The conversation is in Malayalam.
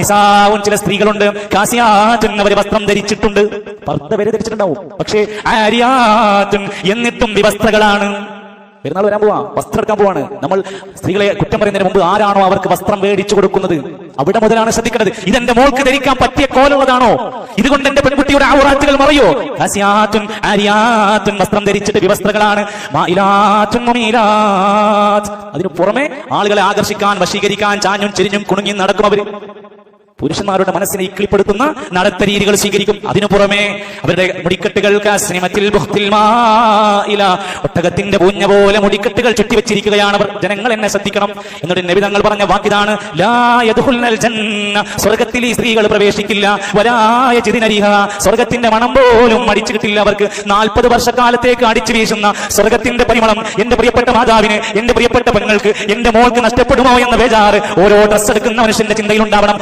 നിസാഉൻ ചില സ്ത്രീകളുണ്ട്, കാസിയാത്തുൻ അവർ വസ്ത്രം ധരിച്ചിട്ടുണ്ട്, പർദ്ദ വരെ ധരിച്ചിട്ടുണ്ടാവും, പക്ഷേ ആരിയാത്തുൻ എന്നിട്ടും വിവസ്ത്രകളാണ്. പെരുന്നാൾ വരാൻ പോവാ, വസ്ത്രം എടുക്കാൻ പോവാണ്. നമ്മൾ സ്ത്രീകളെ കുറ്റം പറയുന്നതിന് മുമ്പ് ആരാണോ അവർക്ക് വസ്ത്രം മേടിച്ചു കൊടുക്കുന്നത് അവിടെ മുതലാണ് ശ്രദ്ധിക്കേണ്ടത്. ഇതെന്റെ മോൾക്ക് ധരിക്കാൻ പറ്റിയ കോലുള്ളതാണോ? ഇതുകൊണ്ട് എന്റെ പെൺകുട്ടിയുടെ ഔറാത്തുകൾ മറയോ? കാസിയാത്തുൻ ആരിയാത്തുൻ വസ്ത്രം ധരിച്ചിട്ട് വിവസ്ത്രകളാണ്. മായിലാത്തുൻ മുമീലാത്ത് അതിനു പുറമെ ആളുകളെ ആകർഷിക്കാൻ, വശീകരിക്കാൻ ചാഞ്ഞും ചെരിഞ്ഞും കുണുങ്ങി നടക്കും അവര്. പുരുഷന്മാരുടെ മനസ്സിനെ ഇക്കിളിപ്പെടുത്തുന്ന നടത്ത രീതികൾ സ്വീകരിക്കും. അതിനു പുറമെ അവരുടെ മുടിക്കെട്ടുകൾ ഒട്ടകത്തിന്റെ പൂഞ്ഞ പോലെ മുടിക്കെട്ടുകൾ ചുറ്റിവെച്ചിരിക്കുകയാണ് അവർ. ജനങ്ങൾ എന്നെ ശ്രദ്ധിക്കണം. എന്നിട്ട് നബി തങ്ങൾ പറഞ്ഞ വാക്കിതാണ്, ലാ യദ്ഖുൽനൽ ജന്ന, സ്വർഗ്ഗത്തിൽ ഈ സ്ത്രീകൾ പ്രവേശിക്കില്ല. വലാ യജിദുന റിഹ, സ്വർഗ്ഗത്തിന്റെ മണം പോലും അടിച്ചു കിട്ടില്ല അവർക്ക്. 40 വർഷക്കാലത്തേക്ക് അടിച്ചു വീശുന്ന സ്വർഗ്ഗത്തിന്റെ പരിമളം എന്റെ പ്രിയപ്പെട്ട മാതാവിന്, എന്റെ പ്രിയപ്പെട്ട പെങ്ങൾക്ക്, എന്റെ മോൾക്ക് നഷ്ടപ്പെടുമോ എന്ന ബേജാറ് ഓരോ ഡ്രസ് എടുക്കുന്ന മനുഷ്യന്റെ ചിന്തയിൽ ഉണ്ടാവണം.